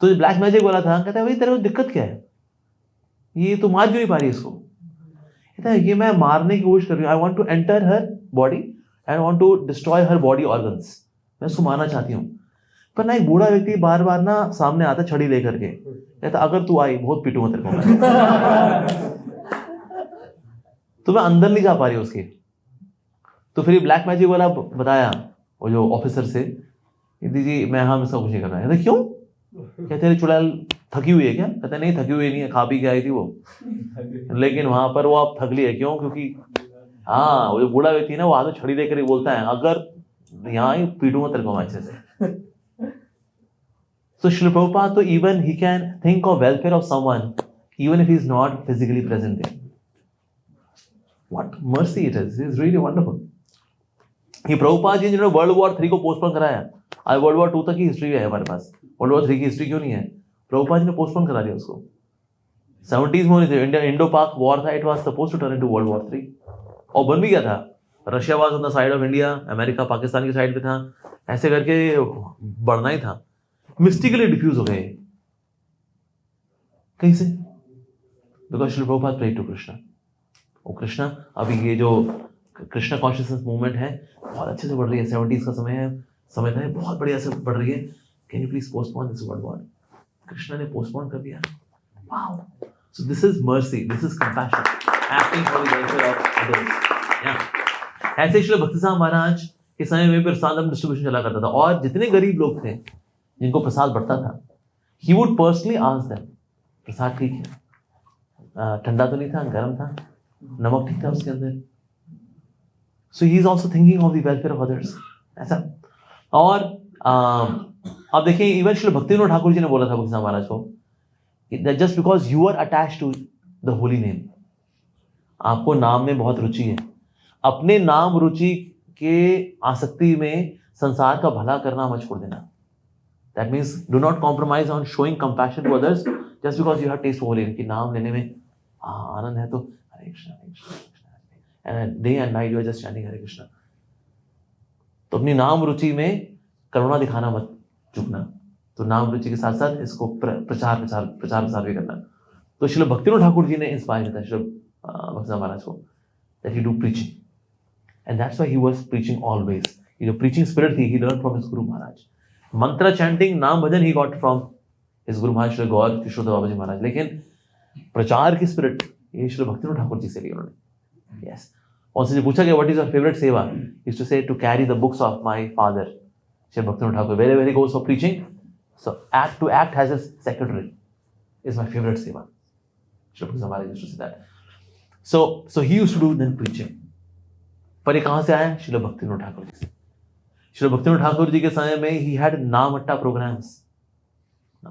तो जो ब्लैक मैजिक वाला था, कहता है भाई तेरे को दिक्कत क्या है, ये तो मार क्यों नहीं पा रही इसको? कहता है ये मैं मारने की कोशिश कर रही हूँ, I want to enter her body and want to destroy her body organs, मैं उसको मारना चाहती हूँ। पर ना एक बूढ़ा व्यक्ति बार बार ना सामने आता छड़ी लेकर के, कहता अगर तू आई बहुत पीटूंगा तेरे को। तो मैं अंदर नहीं जा पा रही उसके। तो फिर ब्लैक मैजिक वाला बताया वो जो ऑफिसर से, दीजिए मैं हम इसका कुछ नहीं कर रहा है। क्यों? कहते हैं चुड़ैल थकी हुई है क्या? कहते नहीं थकी हुई नहीं है, खा पी के आई थी वो, लेकिन वहां पर वो आप थकली है क्यों? क्योंकि हाँ वो जो बूढ़ा व्यक्ति है ना, वो हाथ में छड़ी देकर ही बोलता है अगर यहाँ ही पीटूंगा तेरे को मैं अच्छे से। So Srila Prabhupada, so even he can think of welfare of someone even if he is not physically present there. What mercy it is! It is really wonderful. ये प्रभुपाद जी जिन्होंने वर्ल्ड वॉर 3 को पोस्टपोन कराया, आज world war 2 तक की history है हमारे पास, world war 3 की हिस्ट्री क्यों नहीं है? प्रभुपाद जी ने पोस्टपोन करा दिया उसको। 70s में होनी थी, इंडिया इंडो पाक वॉर था, it was suppose to turn into world war 3 और बन भी गया था। Russia was on the side of India, America Pakistan की साइड पे था, ऐसे करके बढ़ना ही था। मिस्टिकली डिफ्यूज हो गए कहीं से, because Shri Prabhupada prayed to Krishna. O Krishna, अभी ये जो कृष्णा कॉन्शियसनेस मूवमेंट है बहुत अच्छे से बढ़ रही है, 70s का समय था, बहुत बढ़िया से बढ़ रही है। Can you please postpone this world war? Krishna ने पोस्टपोन कर दिया। Wow, so this is mercy, this is compassion, acting for the welfare of others. ऐसे श्री भक्ति साहब महाराज के समय में प्रसाद डिस्ट्रीब्यूशन चला करता था, और जितने गरीब लोग थे जिनको प्रसाद बढ़ता था, he would personally ask them, प्रसाद ठीक है? ठंडा तो नहीं था, गर्म था, नमक ठीक था उसके अंदर? So he is also thinking of the welfare of others, ऐसा। और अब देखिए, इवन श्री भक्तिविनोद ठाकुर जी ने बोला था भक्ति साहब महाराज को, just because you are attached to the holy name, आपको नाम में बहुत रुचि है, अपने नाम रुचि के आसक्ति में संसार का भला करना मत छोड़ देना। That means do not compromise on showing compassion to others just because you have taste for holy name, कि नाम लेने में आनंद है तो हरे कृष्णा हरे Krishna Krishna, and day and night you are just chanting हरे कृष्णा। तो अपनी नाम रुचि में करुणा दिखाना मत चुकना, तो नाम रुचि के साथ साथ इसको प्रचार भी करना। तो श्री भक्तिविनोद ठाकुर जी ने इंस्पायर किया श्री भक्ति महाराज को, that he do preaching, and that's why he was preaching always। ये जो preaching spirit थी, he learned from his Guru Maharaj। मंत्र चैंटिंग, नाम भजन he got from his Guru Maharaj Shri Gaur किशोर बाबा जी महाराज, लेकिन प्रचार की स्पिरिट ये श्री भक्तिविनोद ठाकुर जी से ली उन्होंने। यस, उनसे पूछा गया what is your favourite seva, is to say to carry the books of my father Shri Bhaktivinoda Thakur, very very goes for preaching, so act to act as a secretary is my favourite seva. Shri Bhakti Maharaj used to say that, so he used to do then preaching. पर ये कहां से आया? श्री भक्तिविनोद ठाकुर जी से। श्री भक्तिविनोद ठाकुर जी के समय में he had नामअट्टा programmes,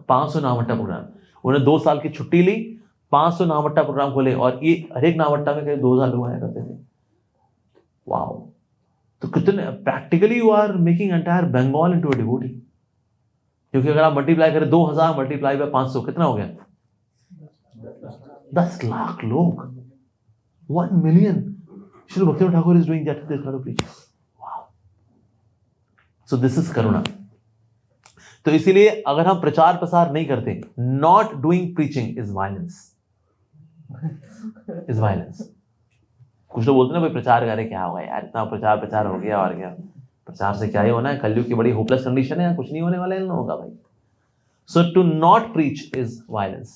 500 नामअट्टा programme. उन्होंने 2 साल की छुट्टी ली, 500 नामअट्टा प्रोग्राम खोले, और ये हर एक नामअट्टा में करीब 2000 लोग आया करते थे। वाओ, तो कितने practically you are making entire Bengal into a devotee, क्योंकि अगर आप मल्टीप्लाई करें 2000 मल्टीप्लाई बाय 500 कितना हो गया? 10 लाख लोग, 1 million. Shri Bhaktivinoda Thakur is doing that this kind of preaching. So this is करुणा। तो इसीलिए अगर हम प्रचार प्रसार नहीं करते, not doing preaching is violence, is violence. कुछ लोग बोलते हैं ना, भाई प्रचार करे क्या होगा यार, इतना प्रचार हो गया, और क्या प्रचार से क्या ही होना है, कलयुग की बड़ी होपलेस कंडीशन है, कुछ नहीं होने वाला है, होगा भाई। So to not preach is violence,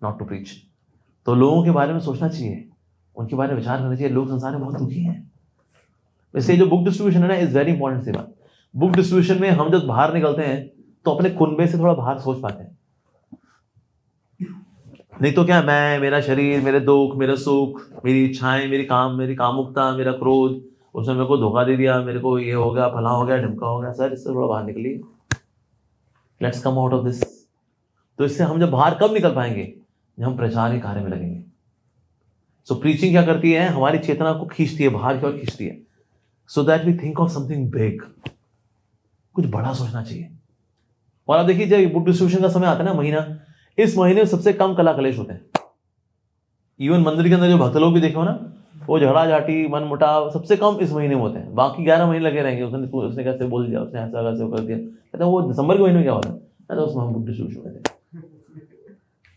not to preach. तो लोगों के बारे में सोचना चाहिए, उनके बारे में विचार करना चाहिए। लोग संसार में बहुत दुखी हैं। वैसे जो बुक डिस्ट्रीब्यूशन है ना, इज वेरी इंपॉर्टेंट सेवा। बुक डिस्ट्रीब्यूशन में हम जब बाहर निकलते हैं तो अपने कुनबे से थोड़ा बाहर सोच पाते हैं, नहीं तो क्या, मैं, मेरा शरीर, मेरे दुख, मेरा सुख, मेरी इच्छाएं, मेरी कामुकता, मेरा क्रोध, उसने मेरे को धोखा दे दिया, मेरे को ये हो गया, फला हो गया, ढिमका हो गया। सर, इससे थोड़ा बाहर निकलिए, let's come out of this. तो इससे हम जब बाहर कब निकल पाएंगे? जब हम प्रचार के कार्य में लगेंगे। सो प्रीचिंग क्या करती है? हमारी चेतना को खींचती है, बाहर की ओर खींचती है, so that we think of something big. कुछ बड़ा सोचना चाहिए। और आप देखिए, जब बुक डिस्ट्रीब्यूशन का समय आता है ना, महीना, इस महीने में सबसे कम कला कलेश होते हैं। इवन मंदिर के अंदर जो भक्त लोग भी देखे हो ना, वो झगड़ा झाटी, मन मुटाव सबसे कम इस महीने में होते हैं। बाकी 11 महीने लगे रहेंगे, उसने कैसे बोल दिया, उसने ऐसा कैसे कर दिया, कहते हैं वो दिसंबर के महीने में क्या होता है, तो उसमें हम बुक डिस्ट्रीब्यूशन में थे,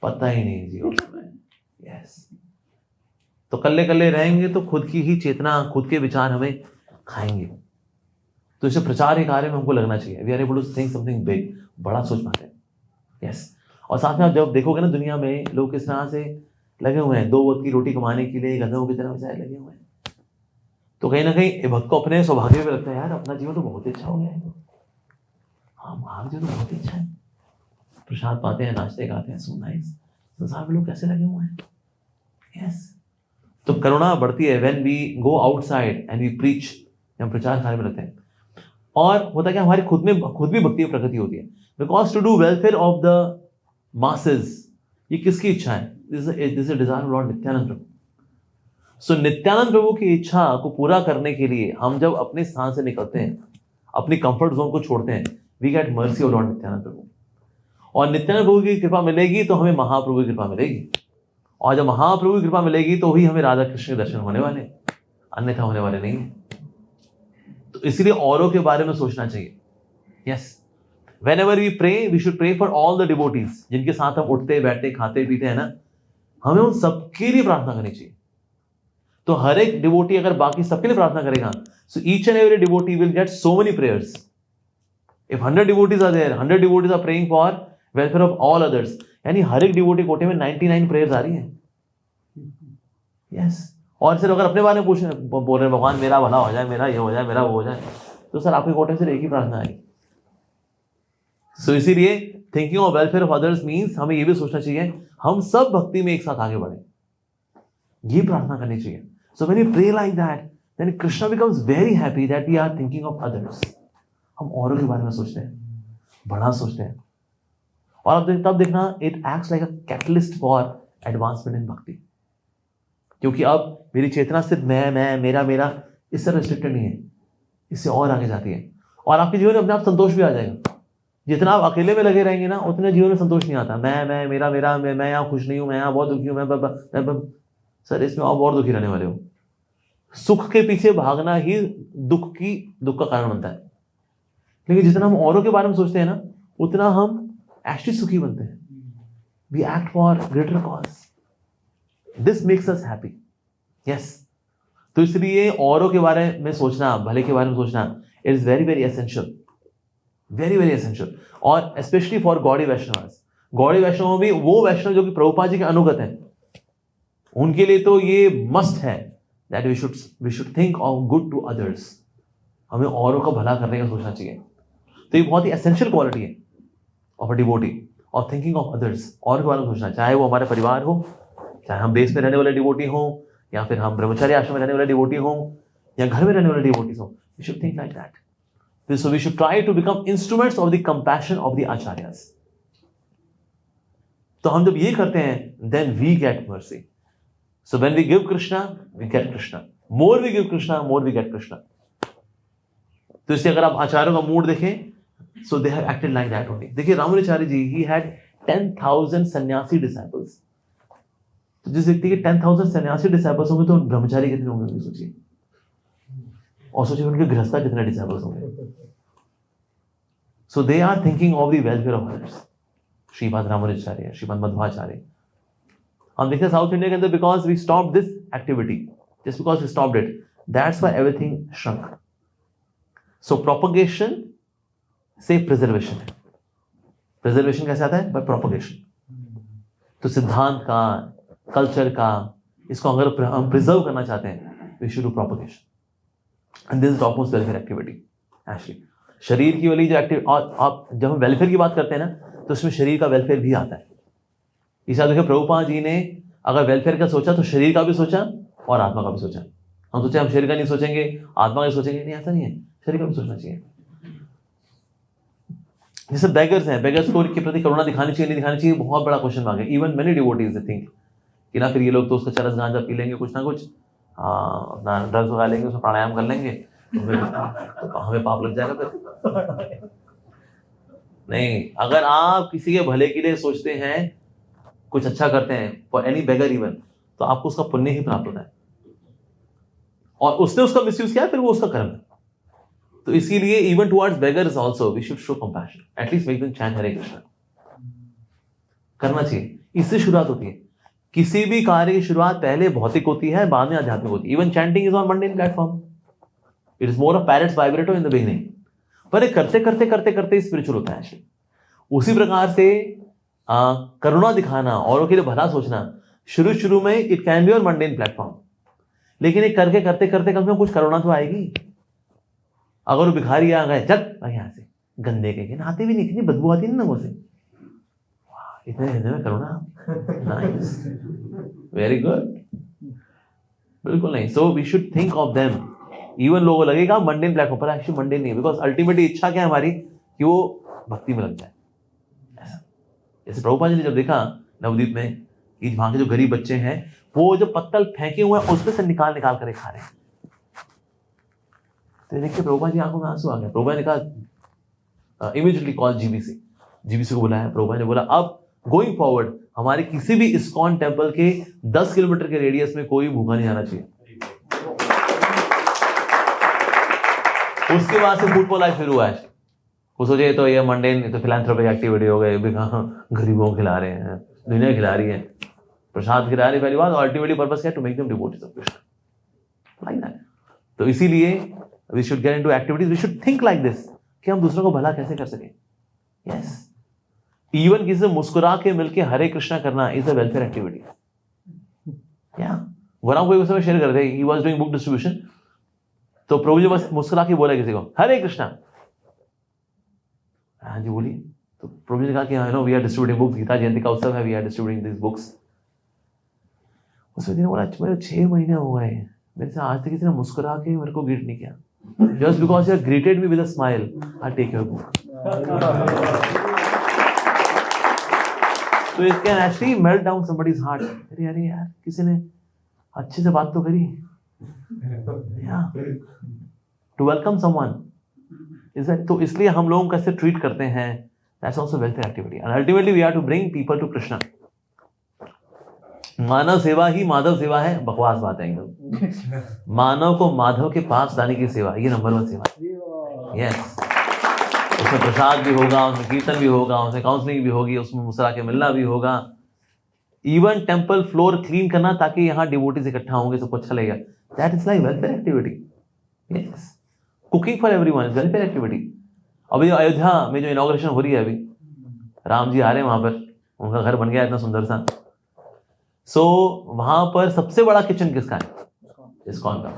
पता ही नहीं जी उसमें। यस, तो कल्ले रहेंगे तो खुद की ही चेतना, खुद के विचार हमें खाएंगे। तो इसे प्रचार के कार्य में हमको लगना चाहिए। We are able to think something big, बड़ा सोच पाते हैं। यस, और साथ में आप जब देखोगे ना, दुनिया में लोग किस तरह से लगे हुए हैं, 2 वक्त की रोटी कमाने के लिए गधों की तरह बेचारे लगे हुए हैं। तो कहीं ना कहीं भक्त को अपने सौभाग्य में लगता है, यार अपना जीवन तो बहुत ही अच्छा हो गया है, हाँ, हमारा जीवन तो बहुत ही अच्छा है, प्रसाद पाते हैं, नाचते गाते हैं, सो नाइस। संसार में लोग कैसे लगे हुए हैं? यस। तो करुणा बढ़ती है when we go outside and we preach, हम प्रचार कार्य में रहते हैं। और होता क्या, हमारी खुद भी भक्ति की प्रकृति होती है, because to do welfare of the masses, ये किसकी इच्छा है? This is a desire of Lord Nityananda Prabhu. सो नित्यानंद प्रभु की इच्छा को पूरा करने के लिए हम जब अपने स्थान से निकलते हैं, अपनी कंफर्ट जोन को छोड़ते हैं, we get mercy of Lord Nityananda Prabhu. और नित्यानंद प्रभु की कृपा मिलेगी तो हमें महाप्रभु की कृपा मिलेगी, और जब महाप्रभु की कृपा मिलेगी तो ही हमें राधा कृष्ण के दर्शन होने वाले, अन्यथा होने वाले नहीं। तो इसलिए औरों के बारे में सोचना चाहिए। Yes, whenever we pray, we should pray for all the devotees, जिनके साथ हम उठते बैठते खाते पीते हैं ना, हमें उन सबके लिए प्रार्थना करनी चाहिए। तो हर एक डिवोटी अगर बाकी सबके लिए प्रार्थना करेगा, so each and every devotee will get so many prayers. If 100 devotees are there, 100 devotees are praying for welfare of all others, यानी हर एक डिवोटी कोटे में 99 प्रेयर्स आ रही हैं। यस। और सिर्फ अगर अपने बारे में बोल रहे हैं भगवान मेरा भला हो जाए, मेरा ये हो जाए, मेरा वो हो जाए, तो सर आपके कोटे से एक ही प्रार्थना आई। सो इसीलिए thinking of welfare of others means हमें ये भी सोचना चाहिए हम सब भक्ति में एक साथ आगे बढ़े, ये प्रार्थना करनी चाहिए। So when you pray like that, then Krishna becomes very happy that we are thinking of others. हम औरों के बारे में सोचते हैं, बड़ा सोचते हैं, और अब तब देखना it acts like a catalyst for advancement in भक्ति। क्योंकि अब मेरी चेतना सिर्फ मैं मेरा इससे रिस्ट्रिक्टेड नहीं है, इससे और आगे जाती है, और आपके जीवन में अपने आप संतोष भी आ जाएगा। जितना आप अकेले में लगे रहेंगे ना, उतने जीवन में संतोष नहीं आता। मैं मेरा मैं यहाँ खुश नहीं हूँ, मैं यहाँ बहुत दुखी हूँ, मैं सर इसमें आप और दुखी रहने वाले हो। सुख के पीछे भागना ही दुख का कारण बनता है। लेकिन जितना हम औरों के बारे में सोचते हैं ना, उतना हम एक्चुअली सुखी बनते हैं। We act for greater cause, this makes us happy. Yes. तो इसलिए औरों के बारे में सोचना, भले के बारे में सोचना, it is very very essential, very very essential. और स्पेशली फॉर गौड़ी वैष्णव। गौड़ी वैष्णव भी वो वैष्णव जो कि प्रभुपाद जी के अनुगत हैं, उनके लिए तो ये मस्ट है that we should think of good to others. हमें औरों का भला करने का सोचना चाहिए। तो ये बहुत ही एसेंशियल क्वालिटी है of a devotee, of thinking of others. और के बारे में सोचना, चाहे वो हमारे परिवार हो, चाहे हम देश में रहने वाले डिवोटी हो, या फिर हम ब्रह्मचारी आश्रम में रहने वाले डिवोटी हो, या घर में रहने वाले डिवोटीज हो, we should think like that. So we should try to become instruments of the compassion of the acharyas. तो हम जब ये करते हैं, then we get mercy. So when we give Krishna, we get Krishna. More we give Krishna, more we get Krishna. तो इसलिए अगर आप आचार्यों का मूड देखें, so they have acted like that only. देखिए रामानुजाचार्य जी, he had 10,000 सन्यासी disciples. तो जिस व्यक्ति के 10,000 सन्यासी disciples होंगे, तो ब्रह्मचारी कितने होंगे सोचिए, और सोचिए उनके गृहस्था कितने disciples होंगे। So they are thinking of the welfare of others. Shripad Ramanujacharya, Shripad Madhvacharya. हम देखते हैं साउथ इंडिया के अंदर, because we stopped this activity, just because we stopped it, that's why everything shrunk. So propagation से preservation है। Preservation कैसे आता है? By propagation. तो सिद्धांत का, कल्चर का, इसको अगर हम प्रिजर्व करना चाहते हैं, we should do propagation. And this is topmost welfare activity actually. शरीर की वाली जो एक्टिव, और आप जब हम वेलफेयर की बात करते हैं ना, तो उसमें शरीर का वेलफेयर भी आता है। इस देखिए प्रभुपाद जी ने अगर वेलफेयर का सोचा, तो शरीर का भी सोचा और आत्मा का भी सोचा। हम सोचे हम शरीर का नहीं सोचेंगे, आत्मा का सोचेंगे, नहीं, ऐसा नहीं है, शरीर का भी सोचना चाहिए। जैसे बेगर्स हैं, बेगर्स को के प्रति करुणा दिखानी चाहिए, नहीं दिखानी चाहिए, बहुत बड़ा क्वेश्चन मांगे। इवन मेनी डिवोटीज थिंक कि ना फिर ये लोग तो उसका चरस गांजा पी लेंगे, कुछ ना कुछ अपना ड्रग्स उगा लेंगे, उसमें प्राणायाम कर लेंगे, तो हमें पाप लग जाएगा फिर। नहीं, अगर आप किसी के भले के लिए सोचते हैं, कुछ अच्छा करते हैं, फॉर एनी बेगर इवन, तो आपको उसका पुण्य ही प्राप्त होता है, और उसने उसका मिसयूज किया, फिर वो उसका कर्म है। तो इसीलिए even towards beggars also we should show compassion, at least make them chant Hare Krishna, करना चाहिए। इससे शुरुआत होती है। किसी भी कार्य की शुरुआत पहले भौतिक होती है, बाद में आध्यात्मिक होती है। Even chanting is on mundane platform, it is more of parrots vibrato in the beginning, पर करते करते करते करते स्पिरिचुअल होता है। उसी प्रकार से करुणा दिखाना, औरों के लिए भला सोचना, शुरू में it can be on mundane platform, लेकिन एक करके करते करते कम से कम कुछ करुणा तो आएगी। अगर वो भिखारी आ गए, चल भाई यहाँ से, गंदे के नहाते भी नहीं, कितनी बदबू आती है ना, वो से इतने हिंदी में करो ना, नाइस, वेरी गुड, बिल्कुल नहीं. So we should think of them. Even लोगों को लगेगा मंडेन प्लेटफॉर्म पर, एक्चुअली मंडेन नहीं, बिकॉज अल्टीमेटली इच्छा क्या है हमारी कि वो भक्ति में लग जाए. ऐसा जैसे प्रभुपाद जी ने जब देखा नवदीप में कि वहां के जो गरीब बच्चे हैं वो जो पत्तल फेंके हुए हैं उसमें से निकाल निकाल कर खा रहे हैं, तो देखिए प्रभुपाद जी आंखों में आंसू आ गया. प्रभुपाद ने कहा इमीडिएटली कॉल जीबीसी को बुलाया. प्रभुपाद ने बोला अब गोइंग फॉरवर्ड हमारे किसी भी इस्कॉन टेम्पल के 10 किलोमीटर के रेडियस में कोई भूखा नहीं आना चाहिए. उसके बाद से फूड फॉर लाइफ शुरू हुआ है. वो सोचे तो ये मंडेन तो फिलैंथ्रोपिक एक्टिविटी हो गई, गरीबों को खिला रहे हैं, दुनिया खिला रही है, प्रसाद खिला रही पहली बात, और अल्टीमेटली पर्पस क्या है, to make them devotees of Krishna, like that. तो इसीलिए we should get into activities, we should think like this कि हम दूसरों को भला कैसे कर सकें. यस, इवन किसी से मुस्कुरा के मिलके हरे कृष्णा करना इज अ वेलफेयर एक्टिविटी. या वराम कोई उस समय शेयर कर रहे, he was doing book distribution, तो प्रभु जी बस मुस्कुरा के बोला किसी को हरे कृष्णा. हाँ जी बोलिए. तो प्रभु जी ने कहा कि I know we are distributing books, Gita Jayanti का उत्सव है, we are distributing this books. उस व्यक्ति ने बोला मेरे 6 महीने हो गए मेरे से आज तक किसी ने मुस्कुरा के मेरे को ग्रीट नहीं किया. Just because you greeted me with a smile I take your book. तो it can actually melt down somebody's heart. अरे अरे यार किसी ने अच्छे से बात तो करी, टू वेलकम समवन. तो इसलिए हम लोगों को कैसे ट्रीट करते हैं, that's also welfare activity. And ultimately we are to bring people to Krishna. मानव सेवा ही माधव सेवा है, बकवास बात है एकदम. मानव को माधव के पास लाने की सेवा, ये नंबर 1 सेवा है. यस, उसमें प्रसाद भी होगा, उसमें कीर्तन भी होगा, उसमें काउंसलिंग भी होगी, उसमें मुस्कुरा के मिलना भी होगा. इवन टेम्पल फ्लोर क्लीन करना ताकि यहाँ डिवोटीज इकट्ठा होंगे, सबको अच्छा लगेगा. That is like welfare activity. Yes, cooking for everyone is welfare activity. अभी अयोध्या में जो इनॉग्रेशन हो रही है, अभी राम जी आ रहे हैं वहां पर, उनका घर बन गया इतना सुंदर सा. सो वहां पर सबसे बड़ा किचन किसका है? इस्कॉन का.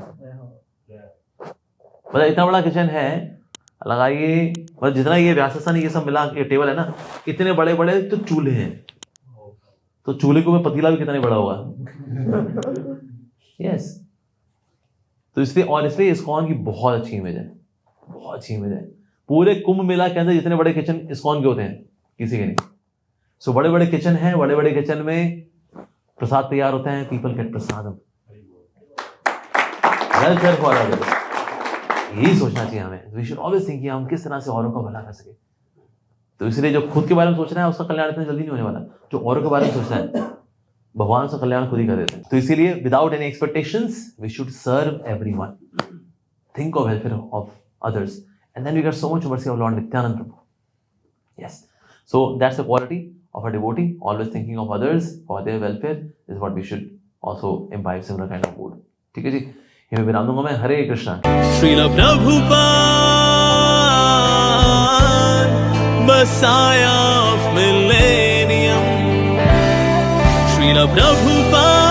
मतलब इतना बड़ा किचन है, लगाइए मतलब जितना ये व्यासासन ये सब मिला, ये टेबल है ना, इतने बड़े बड़े तो चूल्हे हैं, तो चूल्हे को पतीला भी कितना बड़ा होगा. यस, तो इसलिए इस्कॉन की बहुत अच्छी इमेज है, बहुत अच्छी इमेज है. पूरे कुंभ मेला के अंदर जितने बड़े किचन इस्कॉन के होते हैं किसी के नहीं. सो बड़े बड़े किचन हैं, बड़े बड़े किचन में प्रसाद तैयार होते हैं, people get prasadam, welfare for others. यही सोचना चाहिए हमें. वी शुड ऑलवेज थिंक कि हम किस तरह से औरों का भला कर सके. तो इसलिए जो खुद के बारे में सोच रहा है उसका कल्याण इतना जल्दी नहीं होने वाला, जो औरों के बारे में सोचता है भगवान का कल्याण खुद ही कर देते हैं. तो इसीलिए without any expectations we should serve everyone, think of welfare of others, and then we get so much mercy of Lord Nityananda Prabhu. Yes, so that's the quality of a devotee, always thinking of others for their welfare is what we should also imbibe similar kind of mood. ठीक है जी, ये मैं विराम दूंगा मैं. हरे Krishna. Srila Prabhupada Messiah of millennium, Srila Prabhupada